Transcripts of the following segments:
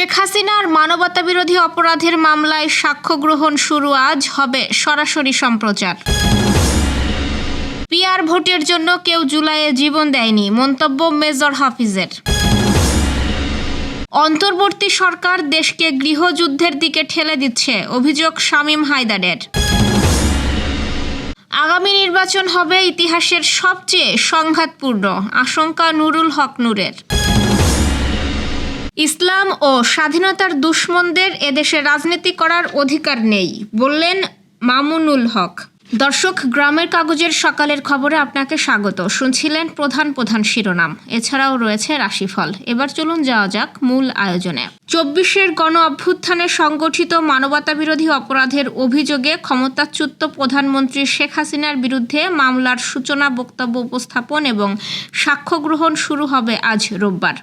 শেখ হাসিনার মানবতাবিরোধী অপরাধের মামলায় সাক্ষ্য গ্রহণ শুরু, আজ হবে সরাসরি সম্প্রচার। পিআর ভোটের জন্য কেউ জুলাইয়ে জীবন দেয়নি, মন্তব্য মেজর হাফিজের। অন্তর্বর্তী সরকার দেশকে গৃহযুদ্ধের দিকে ঠেলে দিচ্ছে, অভিযোগ শামীম হায়দারের। আগামী নির্বাচন হবে ইতিহাসের সবচেয়ে সংঘাতপূর্ণ, আশঙ্কা নুরুল হক নূরের। ইসলাম ও স্বাধীনতার দুশমনদের এদেশে রাজনীতি করার অধিকার নেই, বললেন মামুনুল হক। দর্শক, গ্রামের কাগজের সকালের খবরে আপনাকে স্বাগত। শুনছিলেন প্রধান শিরোনাম, এছাড়াও রয়েছে রাশিফল। এবার চলুন যাওয়া যাক মূল আয়োজনে। ২৪-এর গণ অভ্যুত্থানে সংগঠিত মানবতাবিরোধী অপরাধের অভিযোগে ক্ষমতাচ্যুত প্রধানমন্ত্রী শেখ হাসিনার বিরুদ্ধে মামলার সূচনা, বক্তব্য উপস্থাপন এবং সাক্ষ্য গ্রহণ শুরু হবে আজ রোববার।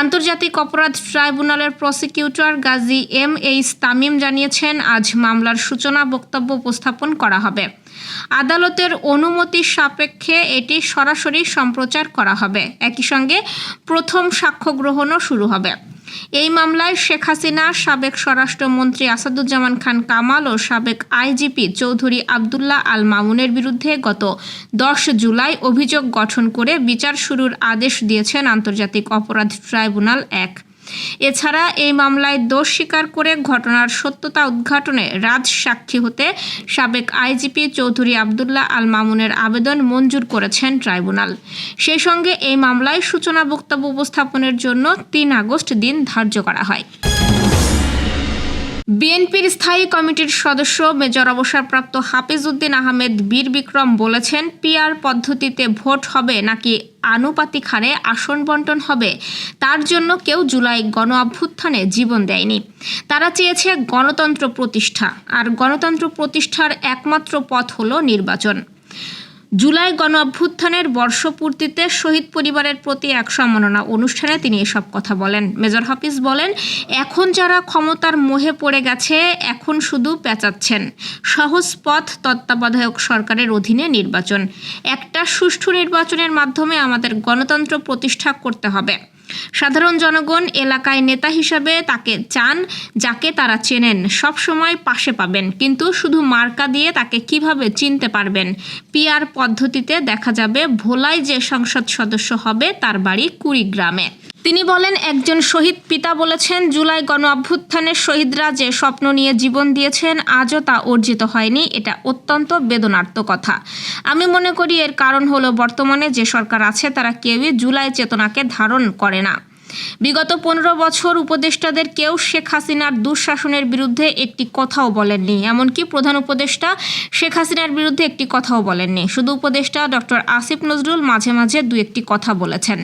আন্তর্জাতিক অপরাধ ট্রাইব্যুনালের প্রসিকিউটর গাজী এম.এইচ. তামিম জানিয়েছেন, আজ মামলার সূচনা, বক্তব্য উপস্থাপন করা হবে। আদালতের অনুমতি সাপেক্ষে এটি সরাসরি সম্প্রচার করা হবে। একই সঙ্গে প্রথম সাক্ষ্য গ্রহণও শুরু হবে। এই মামলায় শেখ হাসিনা, সাবেক স্বরাষ্ট্রমন্ত্রী আসাদুজ্জামান খান কামাল ও সাবেক আইজিপি চৌধুরী আবদুল্লাহ আল মামুনের বিরুদ্ধে গত ১০ জুলাই অভিযোগ গঠন করে বিচার শুরুর আদেশ দিয়েছেন আন্তর্জাতিক অপরাধ ট্রাইব্যুনাল ১। এছাড়া এই মামলায় দোষ স্বীকার করে ঘটনার সত্যতা উদ্ঘাটনে রাজসাক্ষী হতে সাবেক আইজিপি চৌধুরী আবদুল্লাহ আল মামুনের আবেদন মঞ্জুর করেছেন ট্রাইব্যুনাল। সেই সঙ্গে এই মামলায় সূচনা, বক্তব্য উপস্থাপনের জন্য ৩ আগস্ট দিন ধার্য করা হয়। বিএনপির স্থায়ী কমিটির সদস্য মেজর অবসরপ্রাপ্ত হাফিজ উদ্দিন আহমেদ বীর বিক্রম বলেছেন, পিআর পদ্ধতিতে ভোট হবে নাকি আনুপাতিক হারে আসন বণ্টন হবে, তার জন্য কেউ জুলাই গণ অভ্যুত্থানে জীবন দেয়নি। তারা চেয়েছে গণতন্ত্র প্রতিষ্ঠা, আর গণতন্ত্র প্রতিষ্ঠার একমাত্র পথ হলো নির্বাচন। জুলাই গণ অভ্যুত্থানের বর্ষপূর্তিতে শহীদ পরিবারের প্রতি এক সম্মাননা অনুষ্ঠানে তিনি এসব কথা বলেন। মেজর হাফিজ বলেন, এখন যারা ক্ষমতার মোহে পড়ে গেছে, এখন শুধু পেঁচাচ্ছেন। সহজ পথ তত্ত্বাবধায়ক সরকারের অধীনে নির্বাচন। একটা সুষ্ঠু নির্বাচনের মাধ্যমে আমাদের গণতন্ত্র প্রতিষ্ঠা করতে হবে। সাধারণ জনগণ এলাকায় নেতা হিসাবে তাকে চান, যাকে তারা চেনেন, সবসময় পাশে পাবেন, কিন্তু শুধু মার্কা দিয়ে তাকে কিভাবে চিনতে পারবেন? পিআর পদ্ধতিতে দেখা যাবে ভোলায় যে সংসদ সদস্য হবে তার বাড়ি কুড়িগ্রামে। তিনি বলেন, একজন শহীদ পিতা বলেছেন, জুলাই গণ অভ্যুত্থানের শহীদরা যে স্বপ্ন নিয়ে জীবন দিয়েছেন, আজও তা অর্জিত হয়নি। এটা অত্যন্ত বেদনার্থ কথা। আমি মনে করি এর কারণ হলো বর্তমানে যে সরকার আছে তারা কেউই জুলাই চেতনাকে ধারণ করে না। বিগত ১৫ বছর উপদেষ্টাদের কেউ শেখ হাসিনার দুঃশাসনের বিরুদ্ধে একটি কথাও বলেননি। এমনকি প্রধান উপদেষ্টা শেখ হাসিনার বিরুদ্ধে একটি কথাও বলেননি। শুধু উপদেষ্টা ডক্টর আসিফ নজরুল মাঝে মাঝে ২-১টি কথা বলেছেন।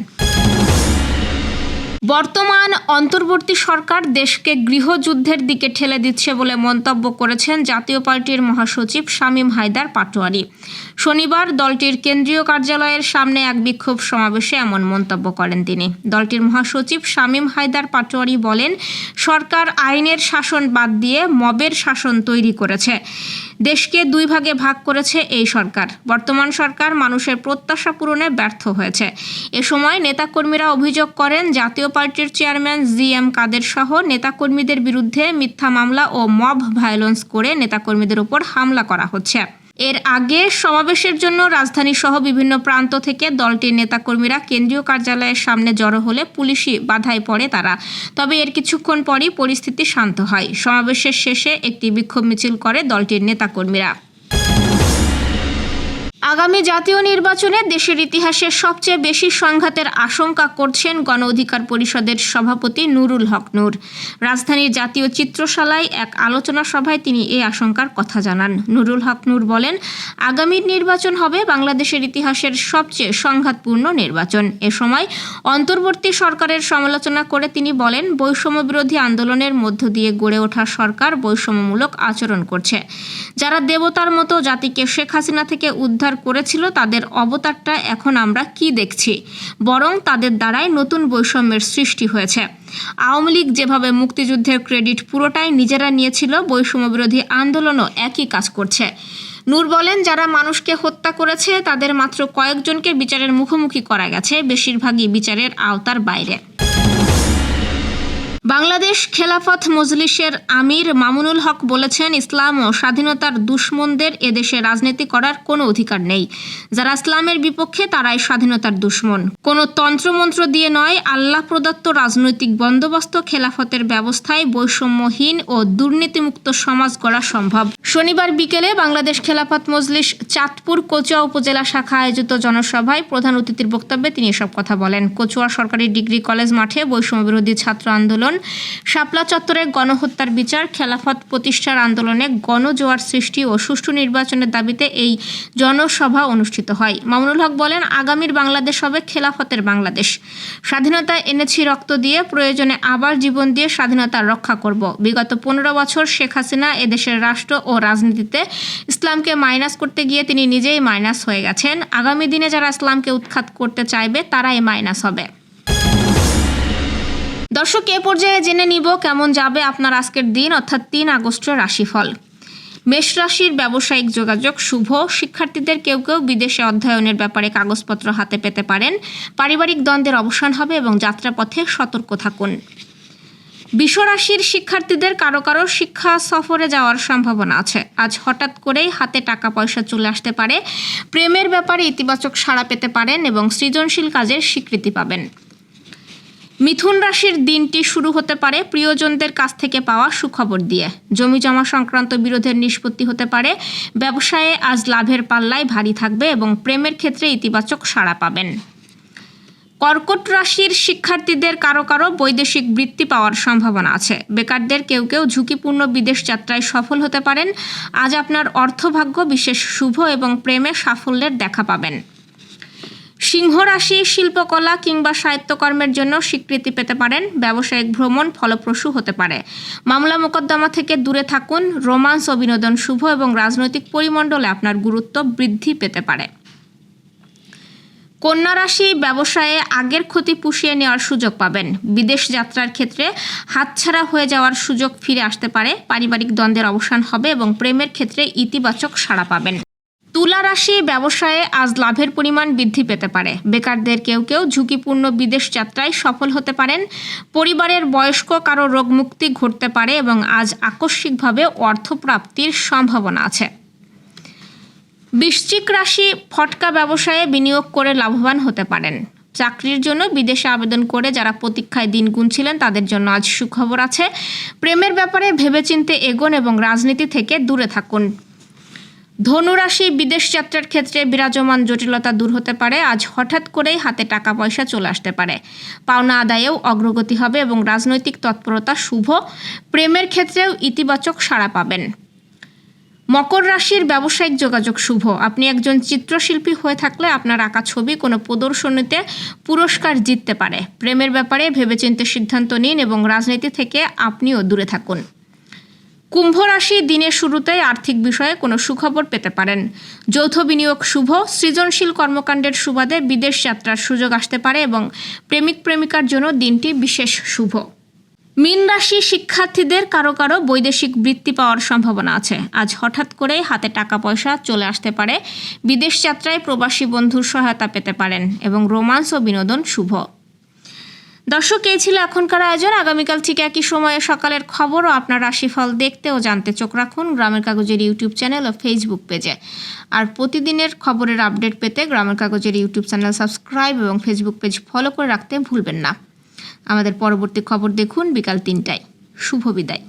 বর্তমান অন্তর্বর্তী সরকার দেশকে গৃহযুদ্ধের দিকে ঠেলে দিচ্ছে বলে মন্তব্য করেছেন জাতীয় পার্টির মহাসচিব শামীম হায়দার পাটোয়ারী। শনিবার দলটির কেন্দ্রীয় কার্যালয়ের সামনে এক বিক্ষোভ সমাবেশে এমন মন্তব্য করেন তিনি। দলটির মহাসচিব শামীম হায়দার পাটোয়ারী বলেন, সরকার আইনের শাসন বাদ দিয়ে মবের শাসন তৈরি করেছে। দেশকে ২ ভাগে ভাগ করেছে এই সরকার। বর্তমান সরকার মানুষের প্রত্যাশা পূরণে ব্যর্থ হয়েছে। এ সময় নেতাকর্মীরা অভিযোগ করেন, জাতীয় পার্টির চেয়ারম্যান জি.এম. কাদের সহ নেতাকর্মীদের বিরুদ্ধে মিথ্যা মামলা ও মব ভায়োলেন্স করে নেতাকর্মীদের উপর হামলা করা হচ্ছে। এর আগে সমাবেশের জন্য রাজধানী সহ বিভিন্ন প্রান্ত থেকে দলটির নেতাকর্মীরা কেন্দ্রীয় কার্যালয়ের সামনে জড়ো হলে পুলিশি বাধায় পড়ে তারা। তবে এর কিছুক্ষণ পরই পরিস্থিতি শান্ত হয়। সমাবেশের শেষে একটি বিক্ষোভ মিছিল করে দলটির নেতাকর্মীরা। আগামী জাতীয় নির্বাচনে দেশের ইতিহাসে সবচেয়ে বেশি সংঘাতের আশঙ্কা করছেন গণ অধিকার পরিষদের সভাপতি নুরুল হক নূর। রাজধানীর জাতীয় চিত্রশালায় এক আলোচনা সভায় তিনি এই আশঙ্কার কথা জানান। নুরুল হক নূর বলেন, আগামী নির্বাচন হবে বাংলাদেশের ইতিহাসের সবচেয়ে সংঘাতপূর্ণ নির্বাচন। এ সময় অন্তর্বর্তী সরকারের সমালোচনা করে তিনি বলেন, বৈষম্য বিরোধী আন্দোলনের মধ্য দিয়ে গড়ে ওঠা সরকার বৈষম্যমূলক আচরণ করছে। যারা দেবতার মতো জাতিকে শেখ হাসিনা থেকে উদ্ধার করেছিল, তাদের অবতারটা এখন আমরা কি দেখছি? বরং তাদের দ্বারাই নতুন বৈষম্যের সৃষ্টি হয়েছে। আওয়ামী লীগ যেভাবে মুক্তিযুদ্ধের ক্রেডিট পুরোটাই নিজেরা নিয়েছিল, বৈষম্য বিরোধী আন্দোলনও একই কাজ করছে। নূর বলেন, যারা মানুষকে হত্যা করেছে তাদের মাত্র কয়েকজনকে বিচারের মুখোমুখি করা গেছে, বেশিরভাগই বিচারের আওতার বাইরে। বাংলাদেশ খেলাফত মজলিসের আমির মামুনুল হক বলেছেন, ইসলাম ও স্বাধীনতার দুশমনদের এদেশে রাজনীতি করার কোনো অধিকার নেই। যারা ইসলামের বিপক্ষে তারাই স্বাধীনতার দুশমন। কোনো তন্ত্রমন্ত্র দিয়ে নয়, আল্লাহ প্রদত্ত রাজনৈতিক বন্দোবস্ত খেলাফতের ব্যবস্থায় বৈষম্যহীন ও দুর্নীতিমুক্ত সমাজ গড়া সম্ভব। শনিবার বিকেলে বাংলাদেশ খেলাফত মজলিস চাঁদপুর কচুয়া উপজেলা শাখা আয়োজিত জনসভায় প্রধান অতিথির বক্তব্যে তিনি এসব কথা বলেন। কচুয়া সরকারি ডিগ্রি কলেজ মাঠে বৈষম্য বিরোধী ছাত্র আন্দোলন, শাপলা চত্বরে গণহত্যার বিচার, খেলাফত প্রতিষ্ঠার আন্দোলনে গণজোয়ার সৃষ্টি ও সুষ্ঠু নির্বাচনের দাবিতে এই জনসভা অনুষ্ঠিত হয়। মামুনুল হক বলেন, আগামীর বাংলাদেশ হবে খেলাফতের বাংলাদেশ। স্বাধীনতা এনেছি রক্ত দিয়ে, প্রয়োজনে আবার জীবন দিয়ে স্বাধীনতা রক্ষা করব। বিগত 15 বছর শেখ হাসিনা এদেশের রাষ্ট্র ও রাজনীতিতে ইসলামকে মাইনাস করতে গিয়ে তিনি নিজেই মাইনাস হয়ে গেছেন। আগামী দিনে যারা ইসলামকে উৎখাত করতে চাইবে তারাই মাইনাস হবে। দর্শক, এ পর্যায়ে জেনে নিব কেমন যাবে আপনার আজকের দিন অর্থাৎ 3 আগস্টের রাশিফল। মেষ রাশির ব্যবসায়িক যোগাযোগ শুভ। শিক্ষার্থীদের কেউ কেউ বিদেশে অধ্যয়নের ব্যাপারে কাগজপত্র হাতে পেতে পারেন। পারিবারিক দ্বন্দ্বের অবসান হবে এবং যাত্রাপথে সতর্ক থাকুন। বৃষ রাশির শিক্ষার্থীদের কারো কারো শিক্ষা সফরে যাওয়ার সম্ভাবনা আছে। আজ হঠাৎ করেই হাতে টাকা পয়সা চলে আসতে পারে। প্রেমের ব্যাপারে ইতিবাচক সাড়া পেতে পারেন এবং সৃজনশীল কাজের স্বীকৃতি পাবেন। মিথুন রাশির দিনটি শুরু হতে পারে প্রিয়জনদের কাছ থেকে পাওয়া সুখবর দিয়ে। জমি জমা সংক্রান্ত বিরোধের নিষ্পত্তি হতে পারে। ব্যবসায়ে আজ লাভের পাল্লায় ভারী থাকবে এবং প্রেমের ক্ষেত্রে ইতিবাচক সাড়া পাবেন। কর্কট রাশির শিক্ষার্থীদের কারো কারো বৈদেশিক বৃত্তি পাওয়ার সম্ভাবনা আছে। বেকারদের কেউ কেউ ঝুঁকিপূর্ণ বিদেশ যাত্রায় সফল হতে পারেন। আজ আপনার অর্থভাগ্য বিশেষ শুভ এবং প্রেমে সাফল্যের দেখা পাবেন। সিংহ রাশি শিল্পকলা কিংবা সাহিত্যকর্মের জন্য স্বীকৃতি পেতে পারেন। ব্যবসায়িক ভ্রমণ ফলপ্রসূ হতে পারে। মামলা মোকদ্দমা থেকে দূরে থাকুন। রোমান্স ও বিনোদন শুভ এবং রাজনৈতিক পরিমণ্ডলে আপনার গুরুত্ব বৃদ্ধি পেতে পারে। কন্যা রাশি ব্যবসায়ে আগের ক্ষতি পুষিয়ে নেওয়ার সুযোগ পাবেন। বিদেশ যাত্রার ক্ষেত্রে হাতছাড়া হয়ে যাওয়ার সুযোগ ফিরে আসতে পারে। পারিবারিক দ্বন্দ্বের অবসান হবে এবং প্রেমের ক্ষেত্রে ইতিবাচক সাড়া পাবেন। তুলা রাশি ব্যবসায়ে আজ লাভের পরিমাণ বৃদ্ধি পেতে পারে। বেকারদের কেউ কেউ ঝুঁকিপূর্ণ বিদেশ যাত্রায় সফল হতে পারেন। পরিবারের বয়স্ক কারো রোগমুক্তি ঘটতে পারে এবং আজ আকস্মিকভাবে অর্থপ্রাপ্তির সম্ভাবনা আছে। বৃশ্চিক রাশি ফটকা ব্যবসায়ে বিনিয়োগ করে লাভবান হতে পারেন। চাকরির জন্য বিদেশে আবেদন করে যারা প্রতীক্ষায় দিন গুনছিলেন তাদের জন্য আজ সুখবর আছে। প্রেমের ব্যাপারে ভেবেচিন্তে এগোন এবং রাজনীতি থেকে দূরে থাকুন। ধনুরাশি বিদেশ যাত্রার ক্ষেত্রে বিরাজমান জটিলতা দূর হতে পারে। আজ হঠাৎ করেই হাতে টাকা পয়সা চলে আসতে পারে। পাওনা আদায়েও অগ্রগতি হবে এবং রাজনৈতিক তৎপরতা শুভ। প্রেমের ক্ষেত্রেও ইতিবাচক সাড়া পাবেন। মকর রাশির ব্যবসায়িক যোগাযোগ শুভ। আপনি একজন চিত্রশিল্পী হয়ে থাকলে আপনার আঁকা ছবি কোনো প্রদর্শনীতে পুরস্কার জিততে পারে। প্রেমের ব্যাপারে ভেবেচিন্তে সিদ্ধান্ত নিন এবং রাজনীতি থেকে আপনিও দূরে থাকুন। কুম্ভ রাশি দিনের শুরুতেই আর্থিক বিষয়ে কোনো সুখবর পেতে পারেন। যৌথ বিনিয়োগ শুভ। সৃজনশীল কর্মকাণ্ডের সুবাদে বিদেশ যাত্রার সুযোগ আসতে পারে এবং প্রেমিক প্রেমিকার জন্য দিনটি বিশেষ শুভ। মীন রাশি শিক্ষার্থীদের কারো কারো বৈদেশিক বৃত্তি পাওয়ার সম্ভাবনা আছে। আজ হঠাৎ করে হাতে টাকা পয়সা চলে আসতে পারে। বিদেশ যাত্রায় প্রবাসী বন্ধুর সহায়তা পেতে পারেন এবং রোমান্স ও বিনোদন শুভ। দর্শক, এই ছিল এখনকার আয়োজন। আগামীকাল ঠিক একই সময়ে সকালের খবর ও আপনার রাশিফল দেখতে ও জানতে চোখ রাখুন গ্রামের কাগজের ইউটিউব চ্যানেল ও ফেসবুক পেজে। আর প্রতিদিনের খবরের আপডেট পেতে গ্রামের কাগজের ইউটিউব চ্যানেল সাবস্ক্রাইব এবং ফেসবুক পেজ ফলো করে রাখতে ভুলবেন না। আমাদের পরবর্তী খবর দেখুন বিকাল 3টায়। শুভ বিদায়।